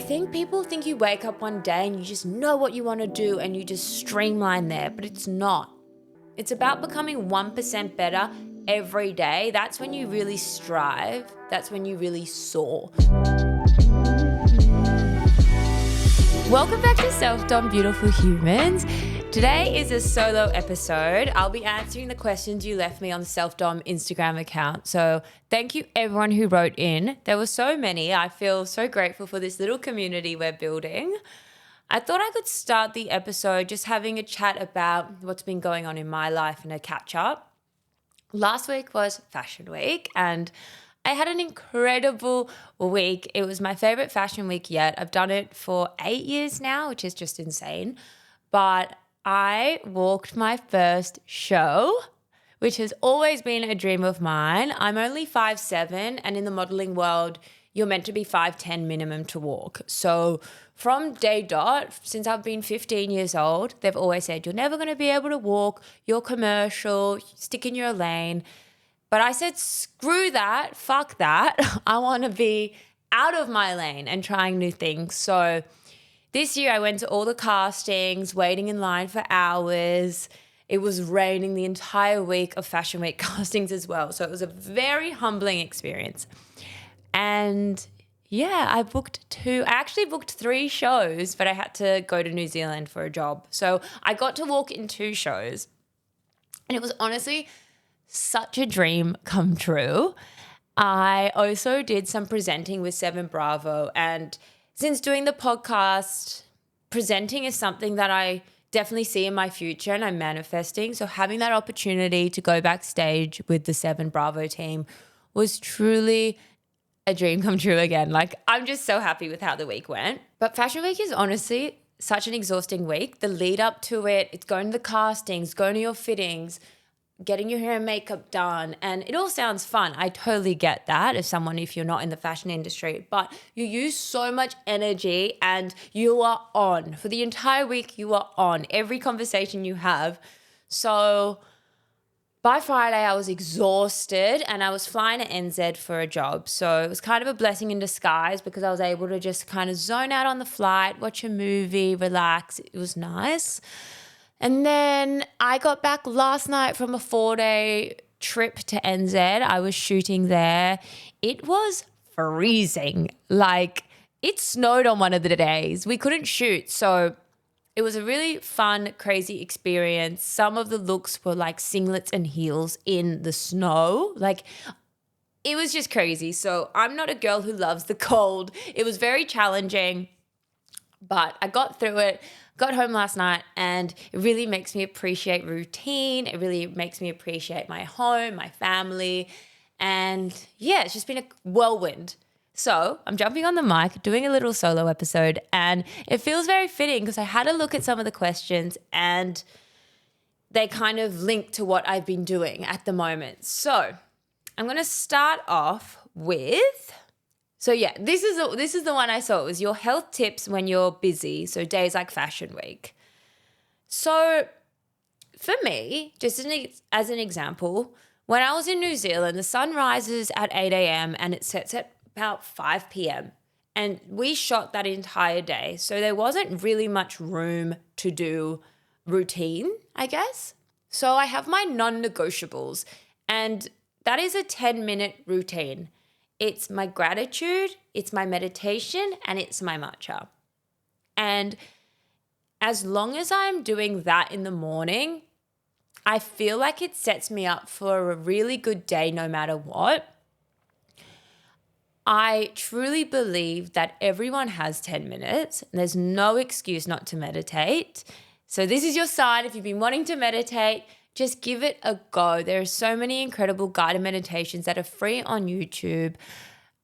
think people think you wake up one day and you just know what you want to do and you just streamline there, but it's not. It's about becoming 1% better every day. That's when you really strive. That's when you really soar. Welcome back to Self-Dom Beautiful Humans. Today is a solo episode. I'll be answering the questions you left me on the Self-Dom Instagram account. So thank you everyone who wrote in. There were so many. I feel so grateful for this little community we're building. I thought I could start the episode just having a chat about what's been going on in my life and a catch up. Last week was Fashion Week and I had an incredible week. It was my favorite fashion week yet. I've done it for 8 years now, which is just insane. But I walked my first show, which has always been a dream of mine. I'm only 5'7", and in the modeling world, you're meant to be 5'10" minimum to walk. So from day dot, since I've been 15 years old, they've always said, you're never going to be able to walk, you're commercial, stick in your lane. But I said, screw that, fuck that. I want to be out of my lane and trying new things. So this year I went to all the castings, waiting in line for hours. It was raining the entire week of Fashion Week castings as well. So it was a very humbling experience. And yeah, I actually booked 3 shows, but I had to go to New Zealand for a job. So I got to walk in 2 shows. And it was honestly such a dream come true. I also did some presenting with 7 Bravo, and since doing the podcast, presenting is something that I definitely see in my future and I'm manifesting. So having that opportunity to go backstage with the 7 Bravo team was truly a dream come true again. Like, I'm just so happy with how the week went. But Fashion Week is honestly such an exhausting week. The lead up to it, it's going to the castings, going to your fittings, getting your hair and makeup done, and it all sounds fun. I totally get that if you're not in the fashion industry, but you use so much energy and you are on. For the entire week, you are on every conversation you have. So by Friday, I was exhausted and I was flying to NZ for a job. So it was kind of a blessing in disguise because I was able to just kind of zone out on the flight, watch a movie, relax. It was nice. And then I got back last night from a 4-day trip to NZ. I was shooting there. It was freezing. Like, it snowed on one of the days. We couldn't shoot. So it was a really fun, crazy experience. Some of the looks were like singlets and heels in the snow. Like, it was just crazy. So I'm not a girl who loves the cold. It was very challenging, but I got through it. Got home last night and it really makes me appreciate routine. It really makes me appreciate my home, my family. And yeah, it's just been a whirlwind. So I'm jumping on the mic, doing a little solo episode, and it feels very fitting because I had a look at some of the questions and they kind of link to what I've been doing at the moment. So I'm going to start off with... So yeah, this is the one I saw. It was your health tips when you're busy, so days like Fashion Week. So for me, just as an example, when I was in New Zealand, the sun rises at 8 a.m. and it sets at about 5 p.m. And we shot that entire day. So there wasn't really much room to do routine, I guess. So I have my non-negotiables, and that is a 10-minute routine. It's my gratitude, it's my meditation, and it's my matcha. And as long as I'm doing that in the morning, I feel like it sets me up for a really good day no matter what. I truly believe that everyone has 10 minutes, and there's no excuse not to meditate. So this is your sign. If you've been wanting to meditate, just give it a go. There are so many incredible guided meditations that are free on YouTube.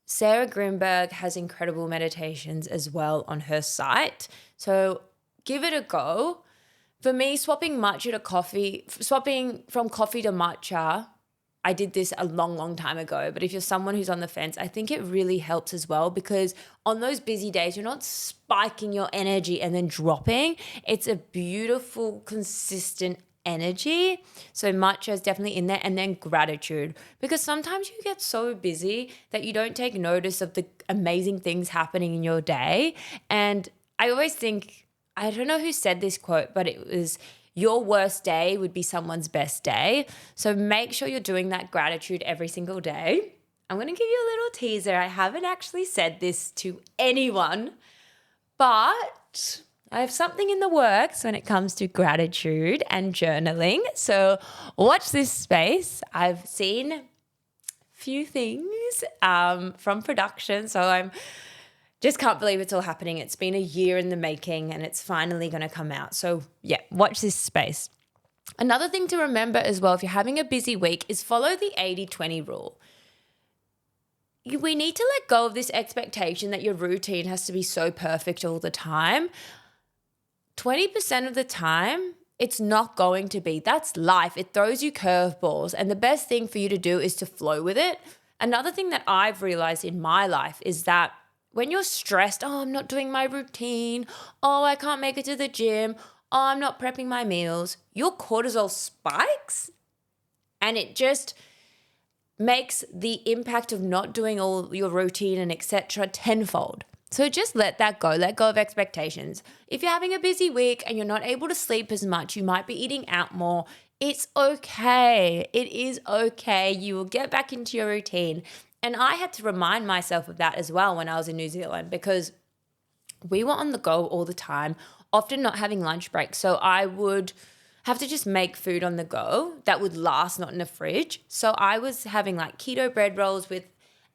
Sarah Greenberg has incredible meditations as well on her site. So give it a go. For me, swapping from coffee to matcha, I did this a long, long time ago. But if you're someone who's on the fence, I think it really helps as well because on those busy days, you're not spiking your energy and then dropping. It's a beautiful, consistent energy. So matcha is definitely in there, and then gratitude, because sometimes you get so busy that you don't take notice of the amazing things happening in your day. And I always think, I don't know who said this quote, but it was, your worst day would be someone's best day. So make sure you're doing that gratitude every single day. I'm going to give you a little teaser. I haven't actually said this to anyone, but I have something in the works when it comes to gratitude and journaling. So watch this space. I've seen a few things from production. So I'm just can't believe it's all happening. It's been a year in the making and it's finally going to come out. So yeah, watch this space. Another thing to remember as well, if you're having a busy week, is follow the 80-20 rule. We need to let go of this expectation that your routine has to be so perfect all the time. 20% of the time, it's not going to be. That's life. It throws you curveballs. And the best thing for you to do is to flow with it. Another thing that I've realized in my life is that when you're stressed, oh, I'm not doing my routine. Oh, I can't make it to the gym. Oh, I'm not prepping my meals. Your cortisol spikes, and it just makes the impact of not doing all your routine and etc. tenfold. So just let that go. Let go of expectations. If you're having a busy week and you're not able to sleep as much, you might be eating out more. It's okay. It is okay. You will get back into your routine. And I had to remind myself of that as well when I was in New Zealand, because we were on the go all the time, often not having lunch breaks. So I would have to just make food on the go that would last, not in the fridge. So I was having like keto bread rolls with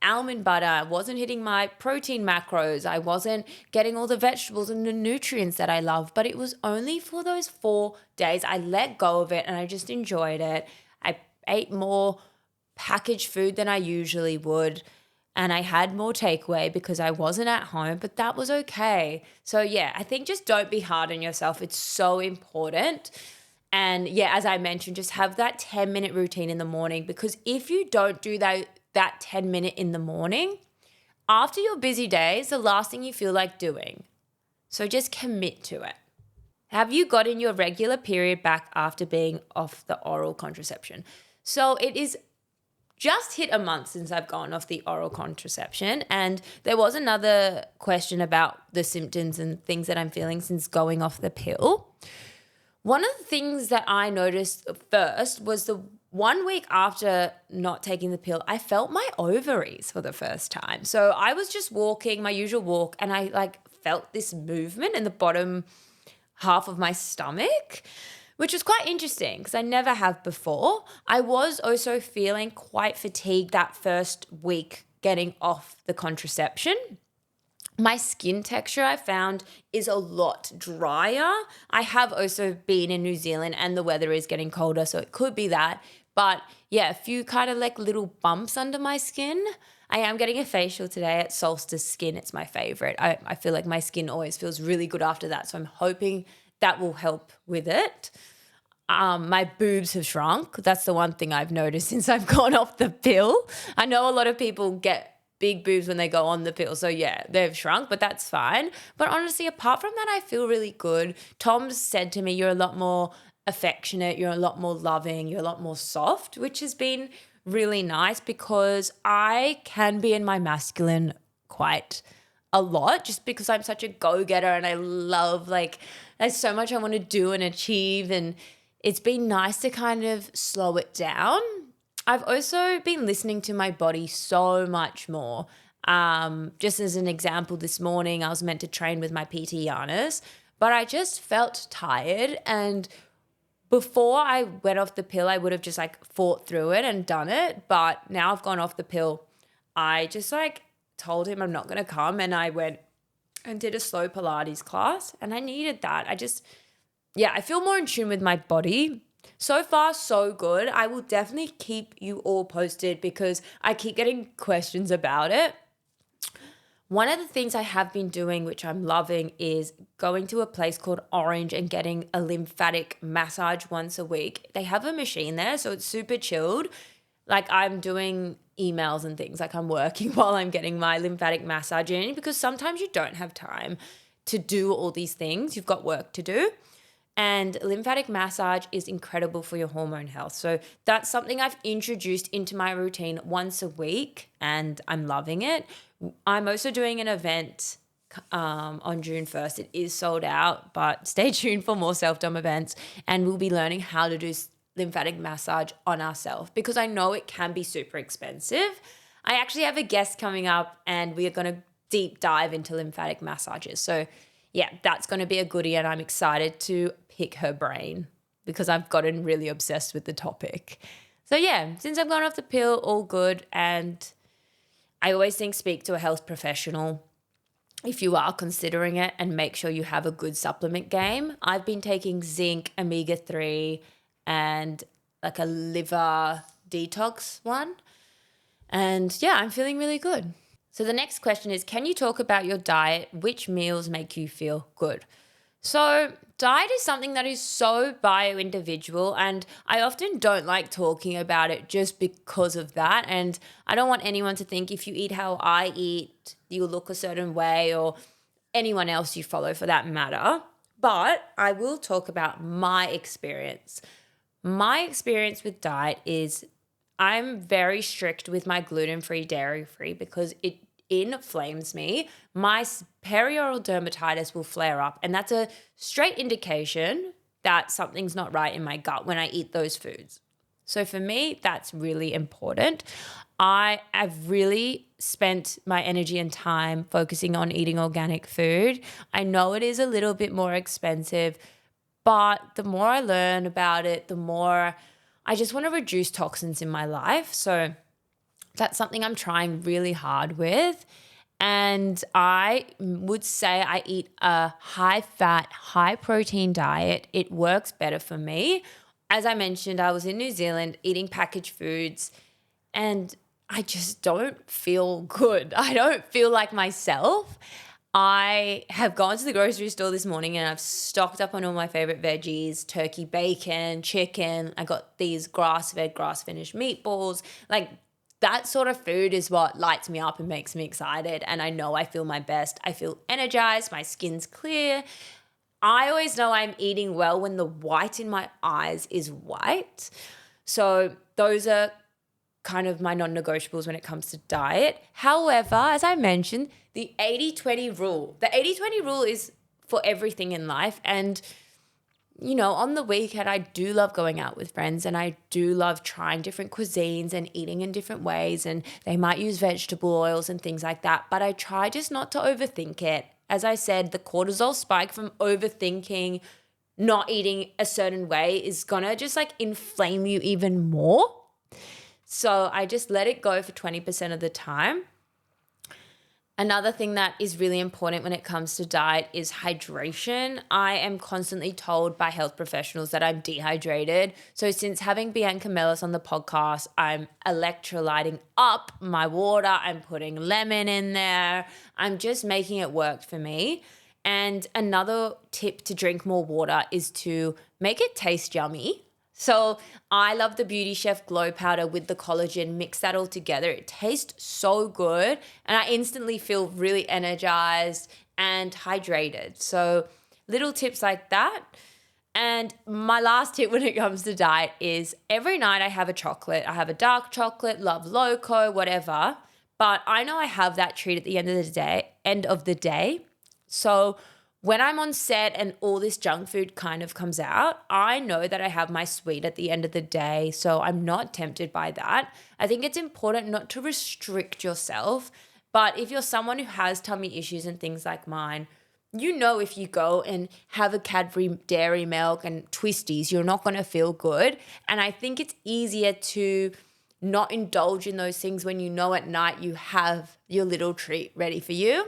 almond butter. I wasn't hitting my protein macros. I wasn't getting all the vegetables and the nutrients that I love. But it was only for those 4 days. I let go of it and I just enjoyed it. I ate more packaged food than I usually would. And I had more takeaway because I wasn't at home, but that was okay. So yeah, I think just don't be hard on yourself. It's so important. And yeah, as I mentioned, just have that 10-minute routine in the morning, because if you don't do that 10-minute in the morning, after your busy days, the last thing you feel like doing. So just commit to it. Have you gotten your regular period back after being off the oral contraception? So it is just hit a month since I've gone off the oral contraception. And there was another question about the symptoms and things that I'm feeling since going off the pill. One of the things that I noticed first was the 1 week after not taking the pill, I felt my ovaries for the first time. So I was just walking my usual walk and I felt this movement in the bottom half of my stomach, which was quite interesting because I never have before. I was also feeling quite fatigued that first week getting off the contraception. My skin texture, I found, is a lot drier. I have also been in New Zealand and the weather is getting colder, so it could be that. But yeah, a few kind of little bumps under my skin. I am getting a facial today at Solstice Skin. It's my favorite. I feel like my skin always feels really good after that, so I'm hoping that will help with it. My boobs have shrunk. That's the one thing I've noticed since I've gone off the pill. I know a lot of people get big boobs when they go on the pill. So yeah, they've shrunk, but that's fine. But honestly, apart from that, I feel really good. Tom said to me, you're a lot more affectionate, you're a lot more loving, you're a lot more soft, which has been really nice because I can be in my masculine quite a lot just because I'm such a go-getter and I love there's so much I want to do and achieve, and it's been nice to kind of slow it down. I've also been listening to my body so much more. Just as an example, this morning I was meant to train with my PT Giannis, but I just felt tired. And before I went off the pill, I would have just fought through it and done it. But now I've gone off the pill. I just told him I'm not going to come, and I went and did a slow Pilates class, and I needed that. I feel more in tune with my body. So far, so good. I will definitely keep you all posted because I keep getting questions about it. One of the things I have been doing, which I'm loving, is going to a place called Orange and getting a lymphatic massage once a week. They have a machine there, so it's super chilled. I'm doing emails and things, I'm working while I'm getting my lymphatic massage in, because sometimes you don't have time to do all these things. You've got work to do. And lymphatic massage is incredible for your hormone health. So that's something I've introduced into my routine once a week, and I'm loving it. I'm also doing an event on June 1st. It is sold out, but stay tuned for more self-dom events, and we'll be learning how to do lymphatic massage on ourselves because I know it can be super expensive. I actually have a guest coming up and we are going to deep dive into lymphatic massages. So yeah, that's going to be a goodie, and I'm excited to pick her brain because I've gotten really obsessed with the topic. So yeah, since I've gone off the pill, all good. And I always think speak to a health professional if you are considering it, and make sure you have a good supplement game. I've been taking zinc, omega-3, and like a liver detox one. And yeah, I'm feeling really good. So the next question is, can you talk about your diet? Which meals make you feel good? So diet is something that is so bio-individual, and I often don't like talking about it just because of that. And I don't want anyone to think if you eat how I eat, you'll look a certain way, or anyone else you follow for that matter. But I will talk about my experience. My experience with diet is I'm very strict with my gluten-free, dairy-free because it inflames me. My perioral dermatitis will flare up, and that's a straight indication that something's not right in my gut when I eat those foods. So for me, that's really important. I have really spent my energy and time focusing on eating organic food. I know it is a little bit more expensive, but the more I learn about it, the more I just want to reduce toxins in my life. So that's something I'm trying really hard with. And I would say I eat a high fat, high protein diet. It works better for me. As I mentioned, I was in New Zealand eating packaged foods, and I just don't feel good. I don't feel like myself. I have gone to the grocery store this morning and I've stocked up on all my favorite veggies, turkey, bacon, chicken. I got these grass-fed, grass-finished meatballs. Like that sort of food is what lights me up and makes me excited. And I know I feel my best. I feel energized. My skin's clear. I always know I'm eating well when the white in my eyes is white. So those are kind of my non-negotiables when it comes to diet. However, as I mentioned, the 80-20 rule. The 80-20 rule is for everything in life. And, you know, on the weekend, I do love going out with friends, and I do love trying different cuisines and eating in different ways. And they might use vegetable oils and things like that. But I try just not to overthink it. As I said, the cortisol spike from overthinking not eating a certain way is gonna just like inflame you even more. So I just let it go for 20% of the time. Another thing that is really important when it comes to diet is hydration. I am constantly told by health professionals that I'm dehydrated. So since having Bianca Mellis on the podcast, I'm electrolyting up my water. I'm putting lemon in there. I'm just making it work for me. And another tip to drink more water is to make it taste yummy. So I love the Beauty Chef Glow Powder with the collagen. Mix that all together. It tastes so good, and I instantly feel really energized and hydrated. So little tips like that. And my last tip when it comes to diet is every night I have a chocolate. I have a dark chocolate, Love Loco, whatever. But I know I have that treat at the end of the day. So when I'm on set and all this junk food kind of comes out, I know that I have my sweet at the end of the day, so I'm not tempted by that. I think it's important not to restrict yourself, but if you're someone who has tummy issues and things like mine, you know if you go and have a Cadbury dairy milk and twisties, you're not going to feel good. And I think it's easier to not indulge in those things when you know at night you have your little treat ready for you.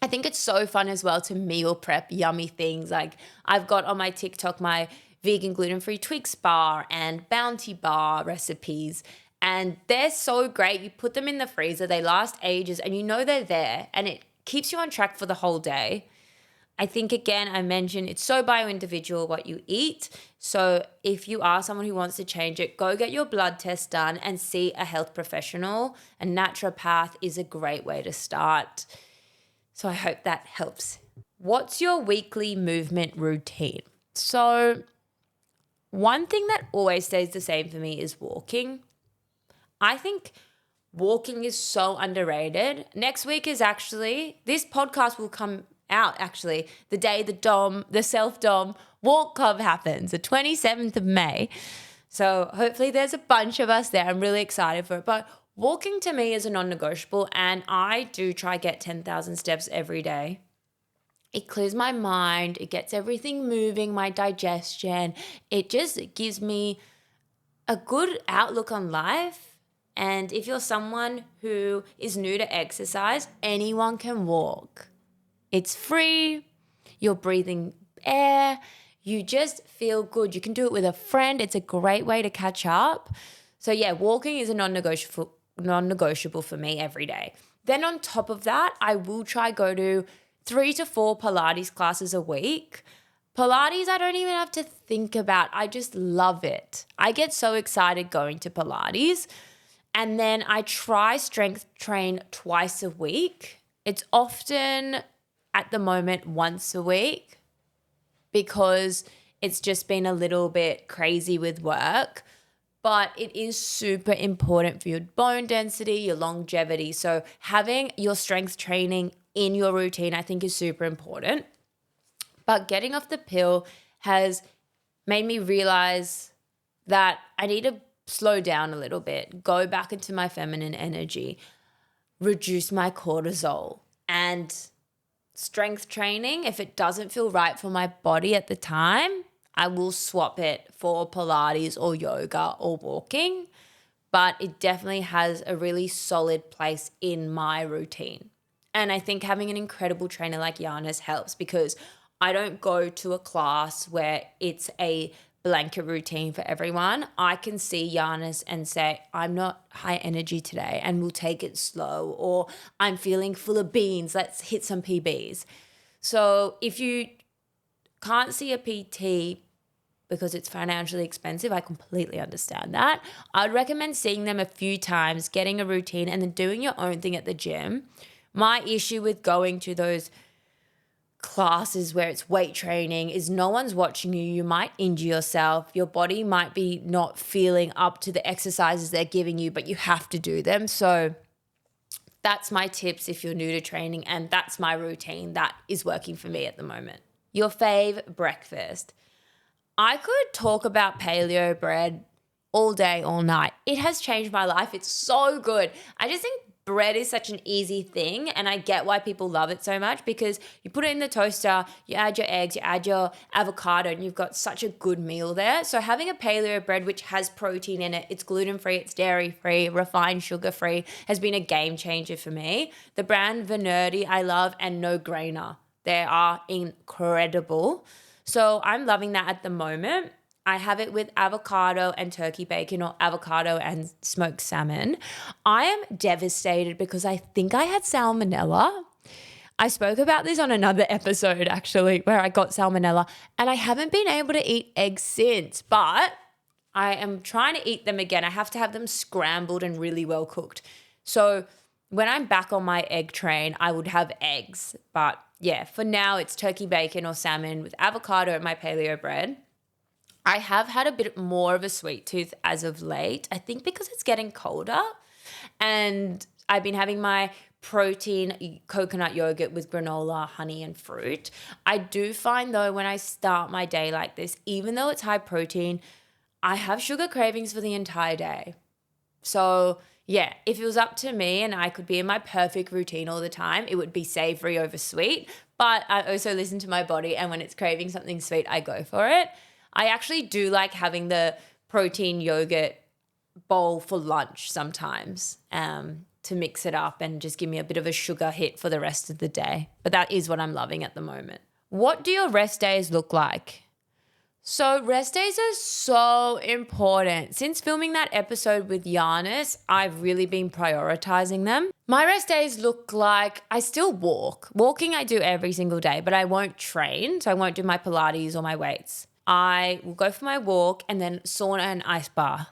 I think it's so fun as well to meal prep yummy things. Like I've got on my TikTok my vegan gluten-free Twix bar and Bounty bar recipes, and they're so great. You put them in the freezer, they last ages, and you know they're there, and it keeps you on track for the whole day. I think, again, I mentioned it's so bio-individual what you eat. So if you are someone who wants to change it, go get your blood test done and see a health professional. A naturopath is a great way to start. So I hope that helps. What's your weekly movement routine? So one thing that always stays the same for me is walking. I think walking is so underrated. Next week is actually, this podcast will come out actually the day the Self-Dom Walk Club happens, the 27th of May. So hopefully there's a bunch of us there. I'm really excited for it. But walking to me is a non-negotiable, and I do try get 10,000 steps every day. It clears my mind. It gets everything moving, my digestion. It just gives me a good outlook on life. And if you're someone who is new to exercise, anyone can walk. It's free. You're breathing air. You just feel good. You can do it with a friend. It's a great way to catch up. So yeah, walking is a non-negotiable for me every day. Then on top of that, I will try go to 3 to 4 Pilates classes a week. Pilates, I don't even have to think about. I just love it. I get so excited going to Pilates. And then I try strength train twice a week. It's often at the moment once a week because it's just been a little bit crazy with work. But it is super important for your bone density, your longevity. So having your strength training in your routine, I think, is super important. But getting off the pill has made me realize that I need to slow down a little bit, go back into my feminine energy, reduce my cortisol. And strength training, if it doesn't feel right for my body at the time, I will swap it for Pilates or yoga or walking. But it definitely has a really solid place in my routine. And I think having an incredible trainer like Giannis helps because I don't go to a class where it's a blanket routine for everyone. I can see Giannis and say, I'm not high energy today and we'll take it slow, or I'm feeling full of beans, let's hit some PBs. So if you can't see a PT because it's financially expensive, I completely understand that. I'd recommend seeing them a few times, getting a routine, and then doing your own thing at the gym. My issue with going to those classes where it's weight training is no one's watching you. You might injure yourself. Your body might be not feeling up to the exercises they're giving you, but you have to do them. So that's my tips if you're new to training, and that's my routine that is working for me at the moment. Your fave breakfast. I could talk about paleo bread all day, all night. It has changed my life. It's so good. I just think bread is such an easy thing, and I get why people love it so much because you put it in the toaster, you add your eggs, you add your avocado, and you've got such a good meal there. So having a paleo bread which has protein in it, it's gluten-free, it's dairy-free, refined sugar-free, has been a game changer for me. The brand Venerdi I love, and No Grainer. They are incredible. So I'm loving that at the moment. I have it with avocado and turkey bacon, or avocado and smoked salmon. I am devastated because I think I had salmonella. I spoke about this on another episode actually where I got salmonella, and I haven't been able to eat eggs since, but I am trying to eat them again. I have to have them scrambled and really well cooked. So when I'm back on my egg train, I would have eggs. But yeah, for now it's turkey bacon or salmon with avocado and my paleo bread. I have had a bit more of a sweet tooth as of late, I think because it's getting colder, and I've been having my protein coconut yogurt with granola, honey, and fruit. I do find though when I start my day like this, even though it's high protein, I have sugar cravings for the entire day. So yeah, if it was up to me and I could be in my perfect routine all the time, it would be savory over sweet. But I also listen to my body, and when it's craving something sweet, I go for it. I actually do like having the protein yogurt bowl for lunch sometimes to mix it up and just give me a bit of a sugar hit for the rest of the day. But that is what I'm loving at the moment. What do your rest days look like? So rest days are so important. Since filming that episode with Giannis, I've really been prioritizing them. My rest days look like I still walk. Walking I do every single day, but I won't train. So I won't do my Pilates or my weights. I will go for my walk and then sauna and ice bath.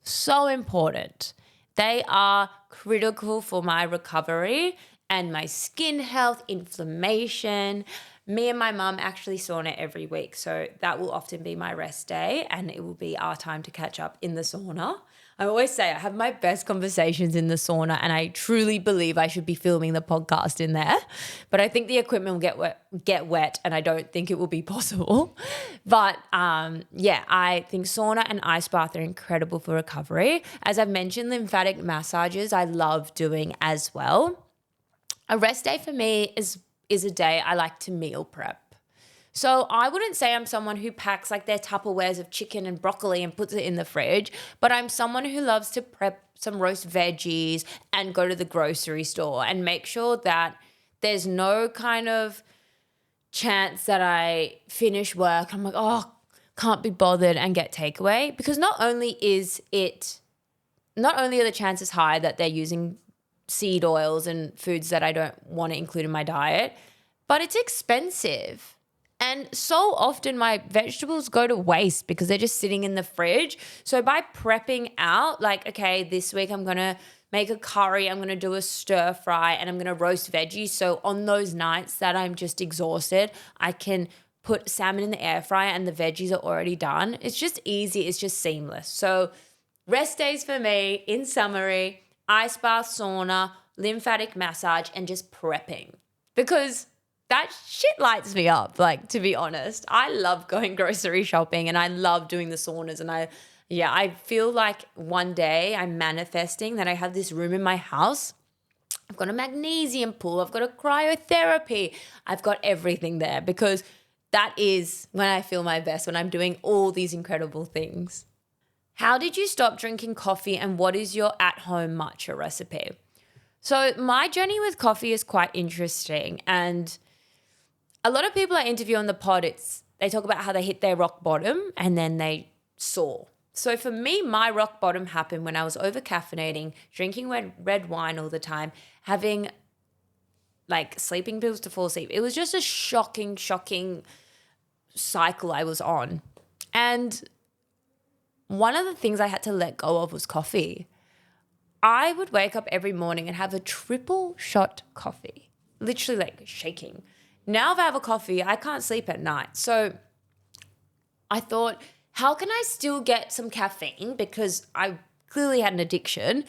So important. They are critical for my recovery and my skin health, inflammation, Me and my mum actually sauna every week. So that will often be my rest day and it will be our time to catch up in the sauna. I always say I have my best conversations in the sauna and I truly believe I should be filming the podcast in there. But I think the equipment will get wet and I don't think it will be possible. But yeah, I think sauna and ice bath are incredible for recovery. As I've mentioned, lymphatic massages I love doing as well. A rest day for me is a day I like to meal prep. So I wouldn't say I'm someone who packs like their Tupperwares of chicken and broccoli and puts it in the fridge, but I'm someone who loves to prep some roast veggies and go to the grocery store and make sure that there's no kind of chance that I finish work. I'm like, oh, can't be bothered and get takeaway, because not only are the chances high that they're using seed oils and foods that I don't want to include in my diet, but it's expensive. And so often my vegetables go to waste because they're just sitting in the fridge. So by prepping out, like, okay, this week I'm going to make a curry, I'm going to do a stir fry, and I'm going to roast veggies. So on those nights that I'm just exhausted, I can put salmon in the air fryer and the veggies are already done. It's just easy. It's just seamless. So rest days for me, in summary, ice bath, sauna, lymphatic massage, and just prepping. Because that shit lights me up, like, to be honest. I love going grocery shopping and I love doing the saunas, and I feel like one day I'm manifesting that I have this room in my house. I've got a magnesium pool, I've got a cryotherapy, I've got everything there, because that is when I feel my best, when I'm doing all these incredible things. How did you stop drinking coffee and what is your at-home matcha recipe? So my journey with coffee is quite interesting, and a lot of people I interview on the pod, they talk about how they hit their rock bottom and then they soar. So for me, my rock bottom happened when I was over caffeinating, drinking red wine all the time, having like sleeping pills to fall asleep. It was just a shocking cycle I was on. And one of the things I had to let go of was coffee. I would wake up every morning and have a triple shot coffee, literally like shaking. Now if I have a coffee, I can't sleep at night. So I thought, how can I still get some caffeine, because I clearly had an addiction,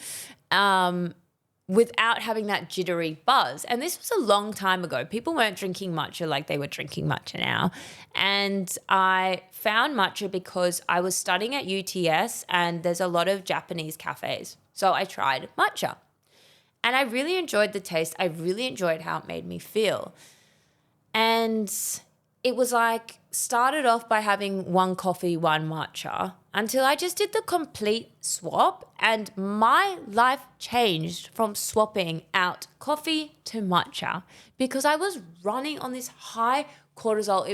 without having that jittery buzz? And this was a long time ago. People weren't drinking matcha like they were drinking matcha now. And I found matcha because I was studying at UTS and there's a lot of Japanese cafes. So I tried matcha and I really enjoyed the taste. I really enjoyed how it made me feel. And it was like, started off by having one coffee, one matcha, until I just did the complete swap and my life changed from swapping out coffee to matcha, because I was running on this high cortisol.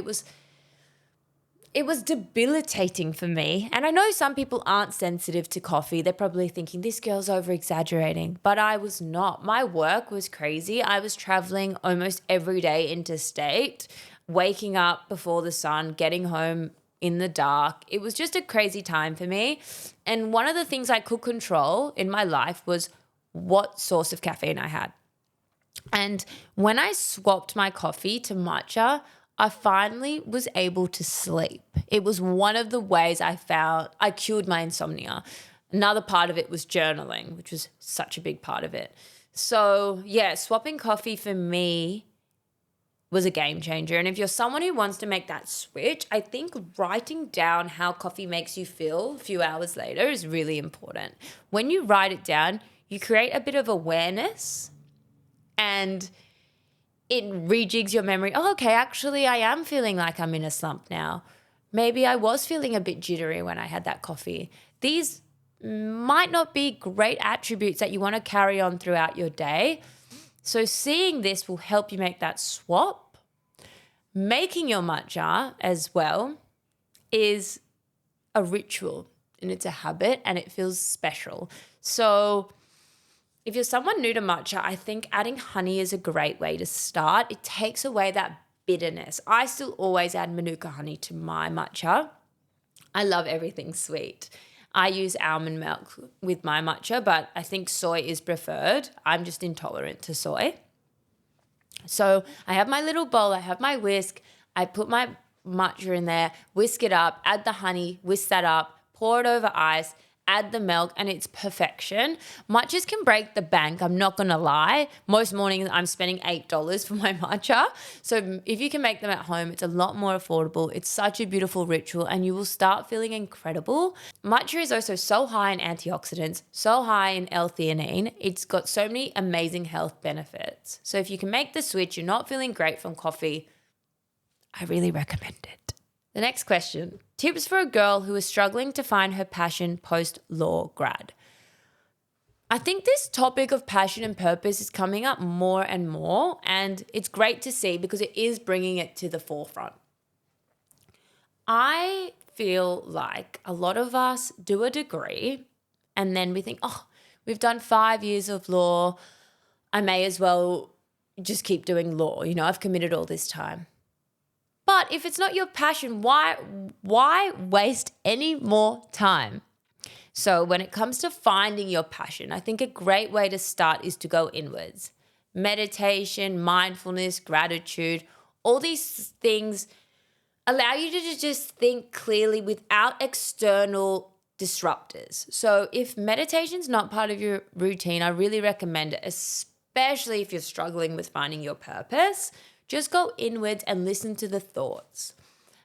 It was debilitating for me. And I know some people aren't sensitive to coffee. They're probably thinking, this girl's over-exaggerating. But I was not. My work was crazy. I was traveling almost every day interstate, waking up before the sun, getting home in the dark. It was just a crazy time for me. And one of the things I could control in my life was what source of caffeine I had. And when I swapped my coffee to matcha, I finally was able to sleep. It was one of the ways I found I cured my insomnia. Another part of it was journaling, which was such a big part of it. So yeah, swapping coffee for me was a game changer. And if you're someone who wants to make that switch, I think writing down how coffee makes you feel a few hours later is really important. When you write it down, you create a bit of awareness and it rejigs your memory. Oh, okay, actually I am feeling like I'm in a slump now. Maybe I was feeling a bit jittery when I had that coffee. These might not be great attributes that you want to carry on throughout your day. So seeing this will help you make that swap. Making your matcha as well is a ritual and it's a habit and it feels special. So if you're someone new to matcha, I think adding honey is a great way to start. It takes away that bitterness. I still always add Manuka honey to my matcha. I love everything sweet. I use almond milk with my matcha, but I think soy is preferred. I'm just intolerant to soy. So I have my little bowl, I have my whisk, I put my matcha in there, whisk it up, add the honey, whisk that up, pour it over ice, add the milk, and it's perfection. Matchas can break the bank, I'm not gonna lie. Most mornings I'm spending $8 for my matcha. So if you can make them at home, it's a lot more affordable. It's such a beautiful ritual and you will start feeling incredible. Matcha is also so high in antioxidants, so high in L-theanine. It's got so many amazing health benefits. So if you can make the switch, you're not feeling great from coffee, I really recommend it. The next question, tips for a girl who is struggling to find her passion post-law grad. I think this topic of passion and purpose is coming up more and more, and it's great to see because it is bringing it to the forefront. I feel like a lot of us do a degree and then we think, oh, we've done 5 years of law. I may as well just keep doing law. I've committed all this time. But if it's not your passion, why waste any more time? So when it comes to finding your passion, I think a great way to start is to go inwards. Meditation, mindfulness, gratitude, all these things allow you to just think clearly without external disruptors. So if meditation's not part of your routine, I really recommend it, especially if you're struggling with finding your purpose. Just go inwards and listen to the thoughts.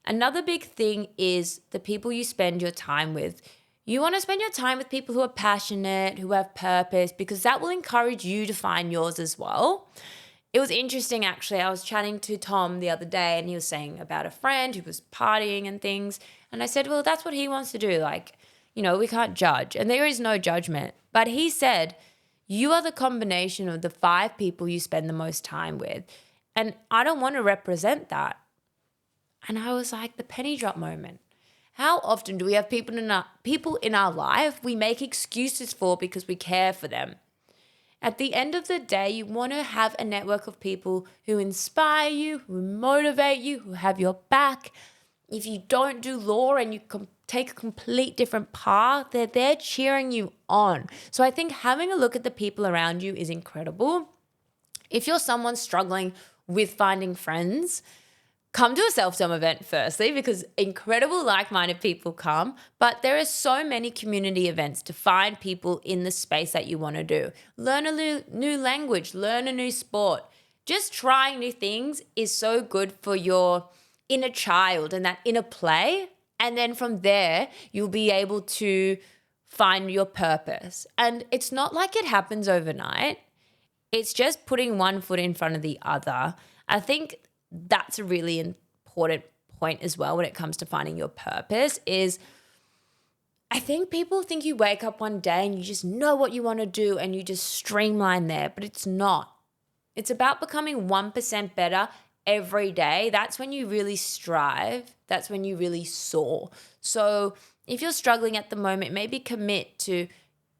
Another big thing is the people you spend your time with. You want to spend your time with people who are passionate, who have purpose, because that will encourage you to find yours as well. It was interesting, actually. I was chatting to Tom the other day and he was saying about a friend who was partying and things. And I said, well, that's what he wants to do. We can't judge. And there is no judgment. But he said, you are the combination of the 5 people you spend the most time with. And I don't want to represent that. And I was like, the penny drop moment. How often do we have people in our life we make excuses for because we care for them? At the end of the day, you want to have a network of people who inspire you, who motivate you, who have your back. If you don't do law and you take a complete different path, they're there cheering you on. So I think having a look at the people around you is incredible. If you're someone struggling with finding friends, come to a self-dom event firstly because incredible like-minded people come, but there are so many community events to find people in the space that you want to do. Learn a new language, learn a new sport. Just trying new things is so good for your inner child and that inner play. And then from there, you'll be able to find your purpose. And it's not like it happens overnight. It's just putting one foot in front of the other. I think that's a really important point as well when it comes to finding your purpose is I think people think you wake up one day and you just know what you want to do and you just streamline there, but it's not. It's about becoming 1% better every day. That's when you really strive. That's when you really soar. So if you're struggling at the moment, maybe commit to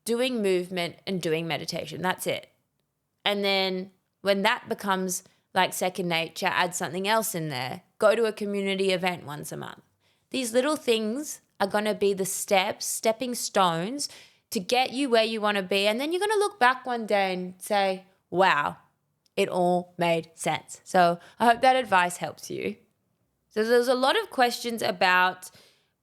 doing movement and doing meditation. That's it. And then when that becomes like second nature, add something else in there. Go to a community event once a month. These little things are going to be the stepping stones to get you where you want to be. And then you're going to look back one day and say, wow, it all made sense. So I hope that advice helps you. So there's a lot of questions about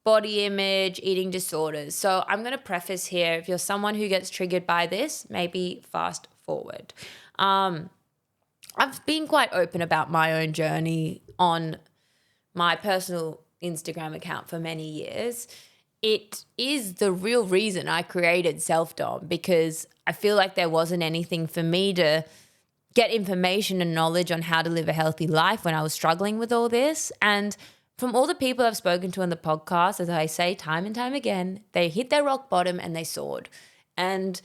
body image, eating disorders. So I'm going to preface here, if you're someone who gets triggered by this, maybe fast forward. I've been quite open about my own journey on my personal Instagram account for many years. It is the real reason I created Self-Dom because I feel like there wasn't anything for me to get information and knowledge on how to live a healthy life when I was struggling with all this. And from all the people I've spoken to on the podcast, as I say time and time again, they hit their rock bottom and they soared. And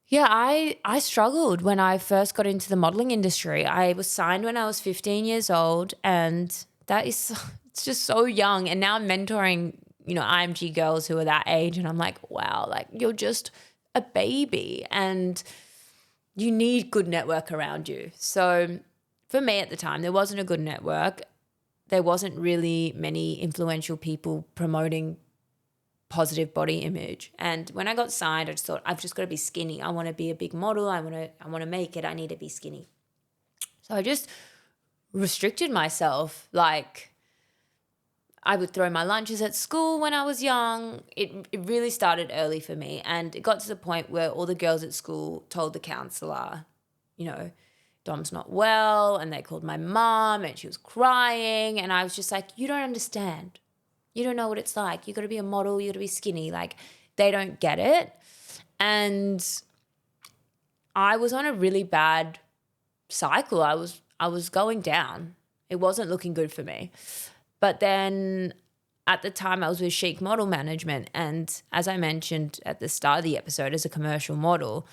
yeah, I struggled when I first got into the modeling industry. I was signed when I was 15 years old and it's just so young. And now I'm mentoring, IMG girls who are that age and I'm like, wow, like you're just a baby and you need good network around you. So for me at the time, there wasn't a good network. There wasn't really many influential people promoting positive body image. And when I got signed, I just thought, I've just got to be skinny. I want to be a big model. I want to make it. I need to be skinny. So I just restricted myself. Like, I would throw my lunches at school when I was young. It really started early for me. And it got to the point where all the girls at school told the counselor, you know, Dom's not well. And they called my mom and she was crying. And I was just like, you don't understand. You don't know what it's like. You got to be a model. You got to be skinny. Like, they don't get it. And I was on a really bad cycle. I was going down. It wasn't looking good for me. But then at the time I was with Chic Model Management, and as I mentioned at the start of the episode, as a commercial model,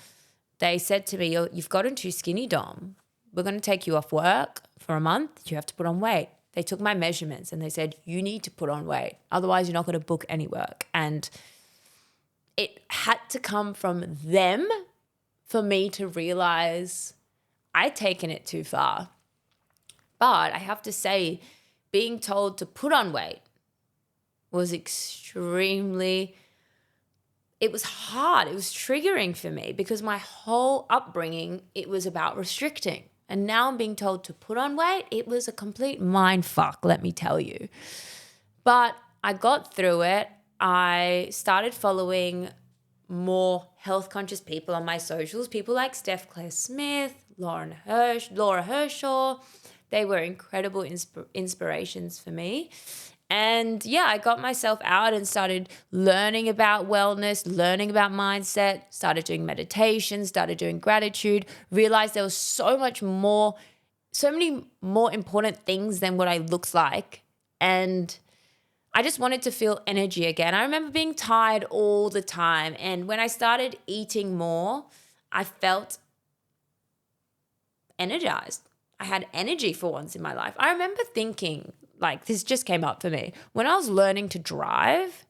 they said to me, you've gotten too skinny, Dom. We're going to take you off work for a month. You have to put on weight. They took my measurements and they said, you need to put on weight. Otherwise, you're not going to book any work. And it had to come from them for me to realize I'd taken it too far. But I have to say, being told to put on weight was extremely, it was hard. It was triggering for me because my whole upbringing, it was about restricting. And now I'm being told to put on weight. It was a complete mind fuck, let me tell you. But I got through it. I started following more health conscious people on my socials, people like Steph Claire Smith, Laura Hershaw. They were incredible inspirations for me. And yeah, I got myself out and started learning about wellness, learning about mindset, started doing meditation, started doing gratitude, realized there was so many more important things than what I looked like. And I just wanted to feel energy again. I remember being tired all the time. And when I started eating more, I felt energized. I had energy for once in my life. I remember thinking, like, this just came up for me. When I was learning to drive,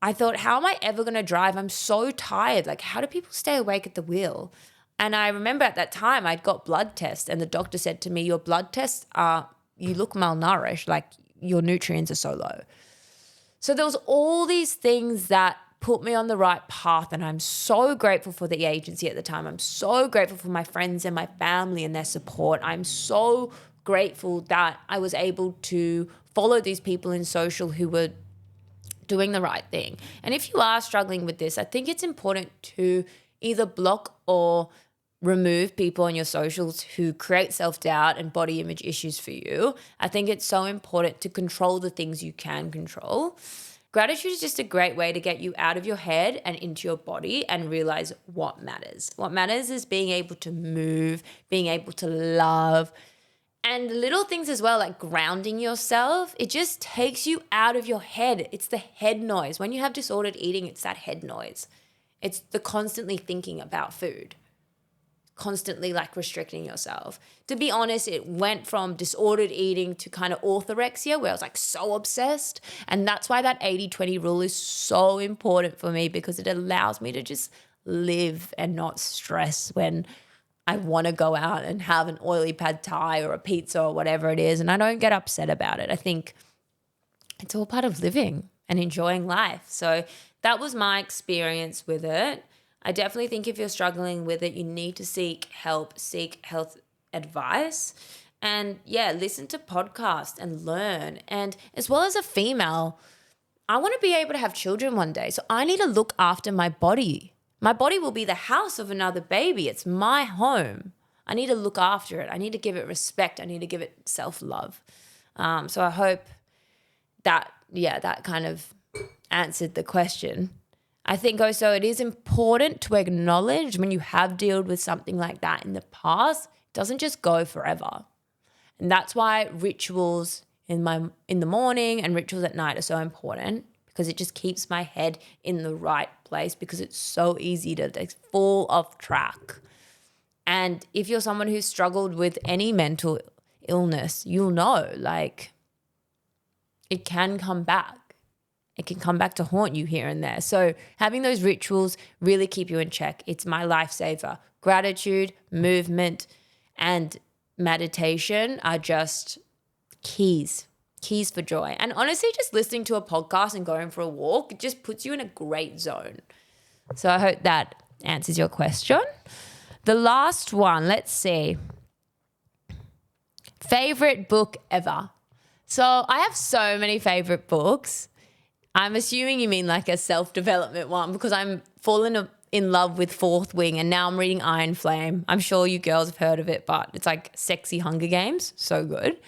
I thought, how am I ever going to drive? I'm so tired. Like, how do people stay awake at the wheel? And I remember at that time I'd got blood tests and the doctor said to me, your blood tests you look malnourished, like your nutrients are so low. So there was all these things that put me on the right path, and I'm so grateful for the agency at the time. I'm so grateful for my friends and my family and their support. I'm so grateful that I was able to follow these people in social who were doing the right thing. And if you are struggling with this, I think it's important to either block or remove people on your socials who create self-doubt and body image issues for you. I think it's so important to control the things you can control. Gratitude is just a great way to get you out of your head and into your body and realize what matters. What matters is being able to move, being able to love, and little things as well, like grounding yourself. It just takes you out of your head. It's the head noise. When you have disordered eating, it's that head noise. It's the constantly thinking about food, constantly like restricting yourself. To be honest, it went from disordered eating to kind of orthorexia where I was like so obsessed. And that's why that 80-20 rule is so important for me, because it allows me to just live and not stress when I want to go out and have an oily pad thai or a pizza or whatever it is. And I don't get upset about it. I think it's all part of living and enjoying life. So that was my experience with it. I definitely think if you're struggling with it, you need to seek help, seek health advice, and yeah, listen to podcasts and learn. And as well as a female, I want to be able to have children one day. So I need to look after my body. My body will be the house of another baby. It's my home. I need to look after it. I need to give it respect. I need to give it self-love. So I hope that kind of answered the question. I think also it is important to acknowledge when you have dealt with something like that in the past, it doesn't just go forever. And that's why rituals in the morning and rituals at night are so important, because it just keeps my head in the right place, because it's so easy to fall off track. And if you're someone who's struggled with any mental illness, you'll know, like, it can come back. It can come back to haunt you here and there. So having those rituals really keep you in check. It's my lifesaver. Gratitude, movement, and meditation are just keys for joy. And honestly, just listening to a podcast and going for a walk, it just puts you in a great zone. So I hope that answers your question. The last one, let's see. Favorite book ever. So I have so many favorite books. I'm assuming you mean like a self-development one because I'm fallen in love with Fourth Wing and now I'm reading Iron Flame. I'm sure you girls have heard of it, but it's like sexy Hunger Games. So good.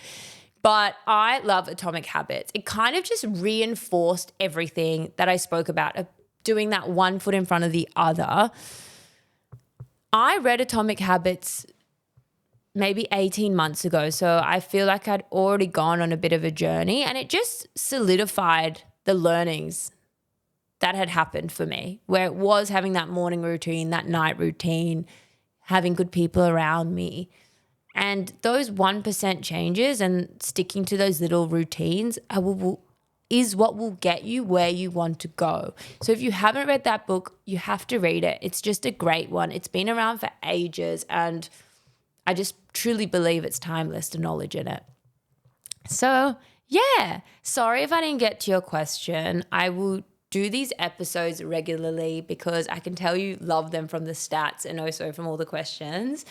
But I love Atomic Habits. It kind of just reinforced everything that I spoke about, doing that one foot in front of the other. I read Atomic Habits maybe 18 months ago. So I feel like I'd already gone on a bit of a journey and it just solidified the learnings that had happened for me, where it was having that morning routine, that night routine, having good people around me. And those 1% changes and sticking to those little routines is what will get you where you want to go. So if you haven't read that book, you have to read it. It's just a great one. It's been around for ages and I just truly believe it's timeless, the knowledge in it. So yeah, sorry if I didn't get to your question. I will do these episodes regularly because I can tell you love them from the stats and also from all the questions.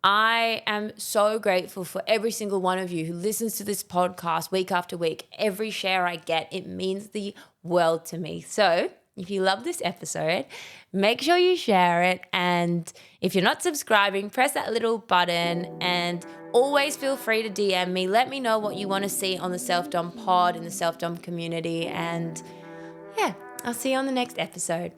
I am so grateful for every single one of you who listens to this podcast week after week. Every share I get, it means the world to me. So if you love this episode, make sure you share it. And if you're not subscribing, press that little button and always feel free to DM me. Let me know what you want to see on the Self-Dom pod in the Self-Dom community. And yeah, I'll see you on the next episode.